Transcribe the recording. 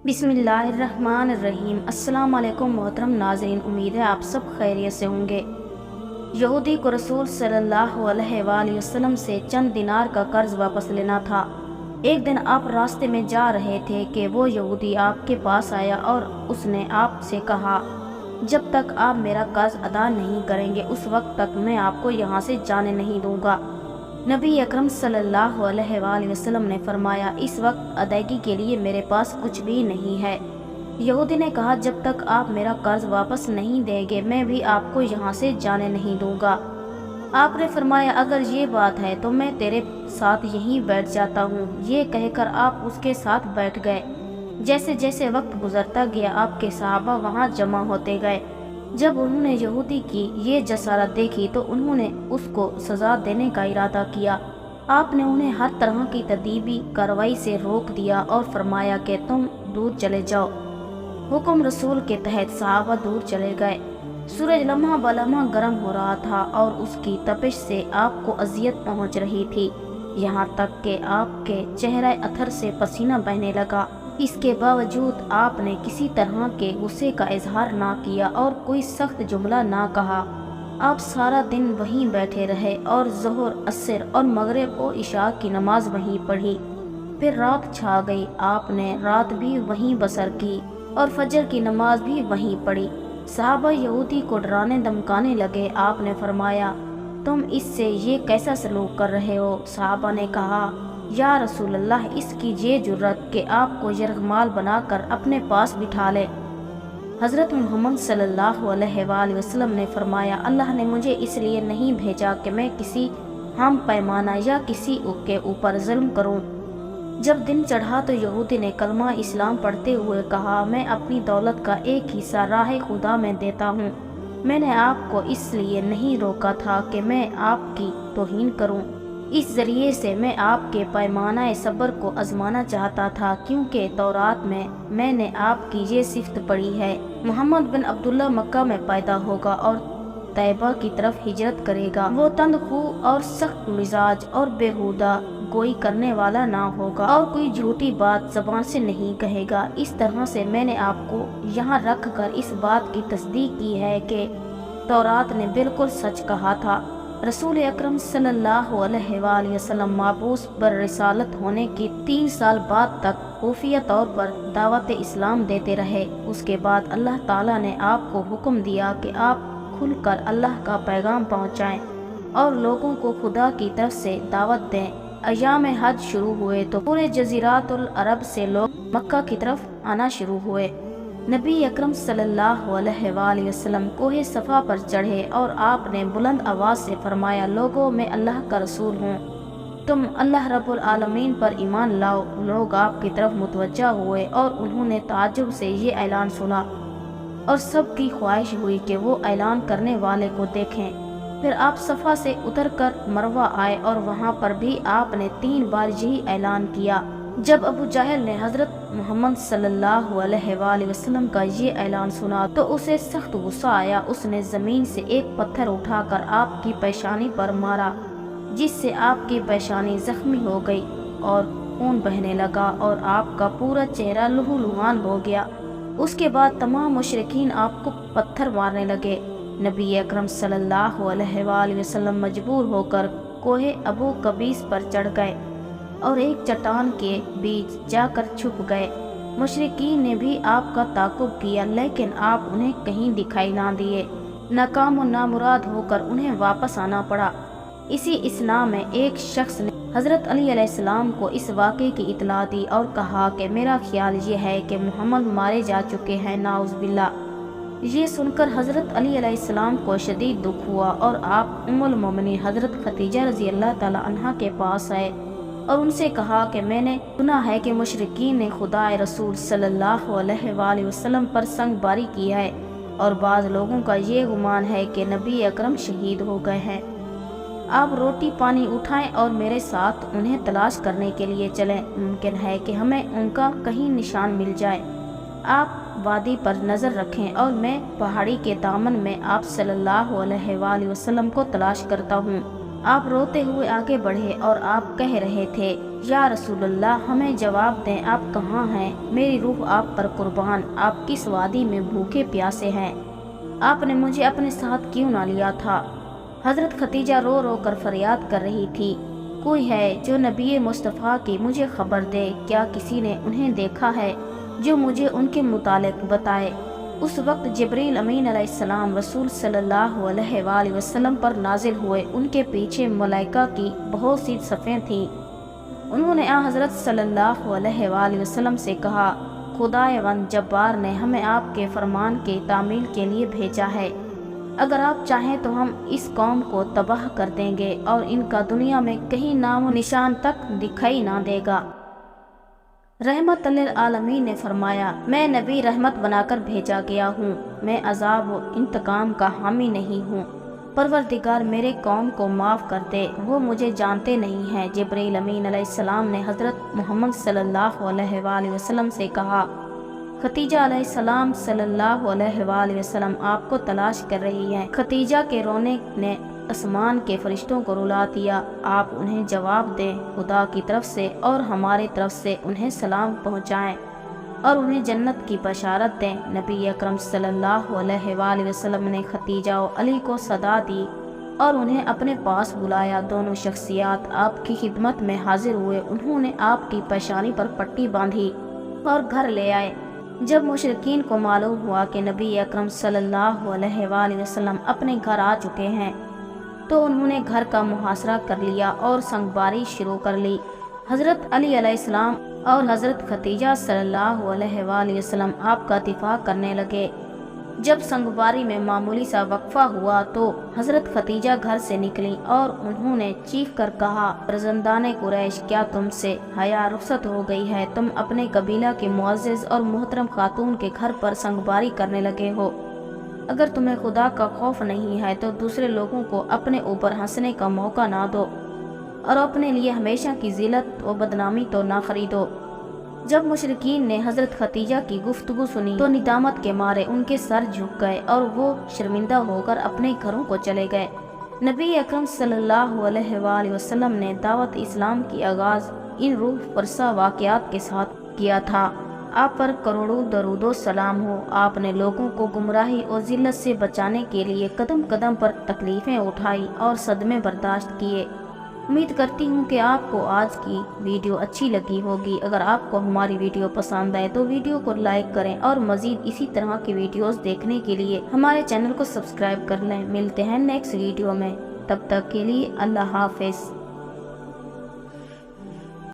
बिस्मिल्लाहिर्रहमानिर्रहीम। अस्सलाम वालेकुम मोहतरम नाज़रीन, उम्मीद है आप सब खैरियत से होंगे। यहूदी को रसूल सल्लल्लाहु अलैहि वसल्लम से चंद दिनार का कर्ज वापस लेना था। एक दिन आप रास्ते में जा रहे थे कि वो यहूदी आपके पास आया और उसने आपसे कहा, जब तक आप मेरा कर्ज अदा नहीं करेंगे उस वक्त तक मैं आपको यहाँ से जाने नहीं दूंगा। नबी अकरम सल्लल्लाहु अलैहि वसल्लम ने फरमाया, इस वक्त अदायगी के लिए मेरे पास कुछ भी नहीं है। यहूदी ने कहा, जब तक आप मेरा कर्ज वापस नहीं देंगे मैं भी आपको यहाँ से जाने नहीं दूंगा। आपने फरमाया, अगर ये बात है तो मैं तेरे साथ यहीं बैठ जाता हूँ। ये कहकर आप उसके साथ बैठ गए। जैसे जैसे वक्त गुजरता गया आपके सहाबा वहाँ जमा होते गए। जब उन्होंने यहूदी की ये जसारत देखी तो उन्होंने उसको सजा देने का इरादा किया। आपने उन्हें हर तरह की तदीबी कार्रवाई से रोक दिया और फरमाया कि तुम दूर चले जाओ। हुक्म रसूल के तहत सहाबा दूर चले गए। सूरज लम्हा बलम्हा गर्म हो रहा था और उसकी तपिश से आपको अजियत पहुंच रही थी, यहाँ तक कि आपके चेहरे अथर से पसीना बहने लगा। इसके बावजूद आपने किसी तरह के गुस्से का इजहार ना किया और कोई सख्त जुमला ना कहा। आप सारा दिन वहीं बैठे रहे और ज़ोहर, असर और मगरिब और इशा की नमाज वहीं पढ़ी। फिर रात छा गई। आपने रात भी वहीं बसर की और फजर की नमाज भी वहीं पढ़ी। सहाबा यहूदी को डराने धमकाने लगे। आपने फरमाया, तुम इससे ये कैसा सलूक कर रहे हो? सहाबा ने कहा, या रसूल अल्लाह, इसकी ये जुर्रत कि आपको यरगमाल बनाकर अपने पास बिठा ले। हज़रत मोहम्मद सल्लल्लाहु अलैहि वसल्लम ने फरमाया, अल्लाह ने मुझे इसलिए नहीं भेजा कि मैं किसी हम पैमाना या किसी के ऊपर जुल्म करूं। जब दिन चढ़ा तो यहूदी ने कलमा इस्लाम पढ़ते हुए कहा, मैं अपनी दौलत का एक हिस्सा राह खुदा में देता हूँ। मैंने आपको इसलिए नहीं रोका था कि मैं आपकी तौहीन करूँ। इस जरिए से मैं आपके पैमाना सब्र को आजमाना चाहता था, क्योंकि तौरात में मैंने आपकी ये सिफ्त पढ़ी है, मोहम्मद बिन अब्दुल्ला मक्का में पैदा होगा और तैयबा की तरफ हिजरत करेगा। वो तंदखू और सख्त मिजाज और बेहुदा गोई करने वाला ना होगा और कोई झूठी बात ज़बान से नहीं कहेगा। इस तरह से मैंने आपको यहाँ रख कर इस बात की तस्दीक की है कि तौरात ने बिल्कुल सच कहा था। रसूल अकरम सल्लल्लाहु अलैहि वसल्लम माबूस पर रिसालत होने के 3 साल बाद तक खुफिया तौर पर दावत इस्लाम देते रहे। उसके बाद अल्लाह ताला ने आपको हुक्म दिया कि आप खुलकर अल्लाह का पैगाम पहुँचाएँ और लोगों को खुदा की तरफ से दावत दें। अय्याम हज शुरू हुए तो पूरे जज़ीरातुल अरब से लोग मक्का की तरफ आना शुरू हुए। नबी अकरम सल्लल्लाहु अलैहि वसल्लम कोहे सफ़ा पर चढ़े और आपने बुलंद आवाज़ से फरमाया, लोगों मैं अल्लाह का रसूल हूँ, तुम अल्लाह रब्बुल आलमीन पर ईमान लाओ। लोग आपकी तरफ मुतवज्जा हुए और उन्होंने ताज्जुब से ये ऐलान सुना और सबकी ख्वाहिश हुई कि वो ऐलान करने वाले को देखें। फिर आप सफ़ा से उतरकर मरवा आए और वहाँ पर भी आपने 3 बार यही ऐलान किया। जब अबू जहल ने हज़रत मोहम्मद सल्लल्लाहु अलैहि वसल्लम का ये ऐलान सुना तो उसे सख्त गुस्सा आया। उसने ज़मीन से एक पत्थर उठाकर आपकी पेशानी पर मारा, जिससे आपकी पेशानी जख्मी हो गई और खून बहने लगा और आपका पूरा चेहरा लहूलुहान हो गया। उसके बाद तमाम मुशरिकीन आपको पत्थर मारने लगे। नबी अकरम सल्लल्लाहु अलैहि वसल्लम मजबूर होकर कोहे अबू कबीस पर चढ़ गए और एक चट्टान के बीच जाकर छुप गए। मुशरिकीन ने भी आपका ताक़ुब किया, लेकिन आप उन्हें कहीं दिखाई ना दिए। नाकाम और नामुराद होकर उन्हें वापस आना पड़ा। इसी इसना में एक शख्स ने हज़रत अली अलैहिस्सलाम को इस वाक़े की इतला दी और कहा कि मेरा ख्याल ये है कि मोहम्मद मारे जा चुके हैं, नाउज़ बिल्लाह। ये सुनकर हज़रत अली अलैहिस्सलाम को शदीद दुख हुआ और आप उम्मुल मोमिनीन हज़रत खदीजा रज़ी अल्लाह ताला अन्हा के पास आए और उनसे कहा कि मैंने सुना है कि मुशरिकीन ने खुदा रसूल सल्लल्लाहु अलैहि वसल्लम पर संगबारी की है और बाज़ लोगों का ये गुमान है कि नबी अकरम शहीद हो गए हैं। आप रोटी पानी उठाएं और मेरे साथ उन्हें तलाश करने के लिए चलें। मुमकिन है कि हमें उनका कहीं निशान मिल जाए। आप वादी पर नज़र रखें और मैं पहाड़ी के दामन में आप सल्लल्लाहु अलैहि वसल्लम को तलाश करता हूँ। आप रोते हुए आगे बढ़े और आप कह रहे थे, یا رسول اللہ ہمیں جواب دیں، آپ کہاں ہیں؟ میری روح آپ پر قربان، آپ کس وادی میں بھوکے پیاسے ہیں؟ آپ نے مجھے اپنے ساتھ کیوں نہ لیا تھا؟ حضرت ختیجہ رو رو کر فریاد کر رہی تھی، کوئی ہے جو نبی مصطفیٰ کی مجھے خبر دے، کیا کسی نے انہیں دیکھا ہے جو مجھے ان کے متعلق بتائے؟ اس وقت جبریل امین علیہ السلام رسول صلی اللہ علیہ وآلہ وسلم پر نازل ہوئے، ان کے پیچھے ملائکہ کی بہت سی صفیں تھیں۔ انہوں نے حضرت صلی اللہ علیہ وآلہ وسلم سے کہا، خداوند جبار نے ہمیں آپ کے فرمان کی تعمیل کے لیے بھیجا ہے، اگر آپ چاہیں تو ہم اس قوم کو تباہ کر دیں گے اور ان کا دنیا میں کہیں نام و نشان تک دکھائی نہ دے گا۔ رحمت للعالمین نے فرمایا، میں نبی رحمت بنا کر بھیجا گیا ہوں، میں عذاب و انتقام کا حامی نہیں ہوں۔ پروردگار میرے قوم کو معاف کر دے، وہ مجھے جانتے نہیں ہیں۔ جبریل امین علیہ السلام نے حضرت محمد صلی اللہ علیہ وآلہ وسلم سے کہا، ختیجہ علیہ السلام صلی اللہ علیہ وآلہ وسلم آپ کو تلاش کر رہی ہیں۔ ختیجہ کے رونے نے آسمان کے فرشتوں کو رلا دیا، آپ انہیں جواب دیں، خدا کی طرف سے اور ہماری طرف سے انہیں سلام پہنچائیں اور انہیں جنت کی بشارت دیں۔ نبی اکرم صلی اللہ علیہ وآلہ وسلم نے ختیجہ و علی کو صدا دی اور انہیں اپنے پاس بلایا۔ دونوں شخصیات آپ کی خدمت میں حاضر ہوئے، انہوں نے آپ کی پیشانی پر پٹی باندھی اور گھر لے آئے۔ جب مشرکین کو معلوم ہوا کہ نبی اکرم صلی اللہ علیہ وآلہ وسلم اپنے گھر آ چکے ہیں تو انہوں نے گھر کا محاصرہ کر لیا اور سنگباری شروع کر لی۔ حضرت علی علیہ السلام اور حضرت ختیجہ صلی اللہ علیہ وآلہ وسلم آپ کا دفاع کرنے لگے۔ جب سنگباری میں معمولی سا وقفہ ہوا تو حضرت ختیجہ گھر سے نکلی اور انہوں نے چیخ کر کہا، فرزندان قریش، کیا تم سے حیا رخصت ہو گئی ہے؟ تم اپنے قبیلہ کے معزز اور محترم خاتون کے گھر پر سنگباری کرنے لگے ہو۔ اگر تمہیں خدا کا خوف نہیں ہے تو دوسرے لوگوں کو اپنے اوپر ہنسنے کا موقع نہ دو اور اپنے لیے ہمیشہ کی ذلت و بدنامی تو نہ خریدو۔ جب مشرکین نے حضرت ختیجہ کی گفتگو سنی تو ندامت کے مارے ان کے سر جھک گئے اور وہ شرمندہ ہو کر اپنے گھروں کو چلے گئے۔ نبی اکرم صلی اللہ علیہ وآلہ وسلم نے دعوت اسلام کی آغاز ان روح فرسا واقعات کے ساتھ کیا تھا۔ آپ پر کروڑوں درود و سلام ہو۔ آپ نے لوگوں کو گمراہی اور ذلت سے بچانے کے لیے قدم قدم پر تکلیفیں اٹھائی اور صدمے برداشت کیے۔ امید کرتی ہوں کہ آپ کو آج کی ویڈیو اچھی لگی ہوگی۔ اگر آپ کو ہماری ویڈیو پسند آئے تو ویڈیو کو لائک کریں اور مزید اسی طرح کی ویڈیوز دیکھنے کے لیے ہمارے چینل کو سبسکرائب کر لیں۔ ملتے ہیں نیکسٹ ویڈیو میں، تب تک کے لیے اللہ حافظ۔